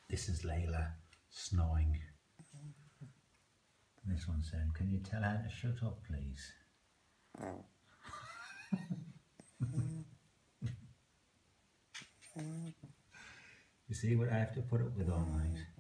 This is Layla snoring. This one said, "Can you tell her to shut up, please?" You see what I have to put up with all night?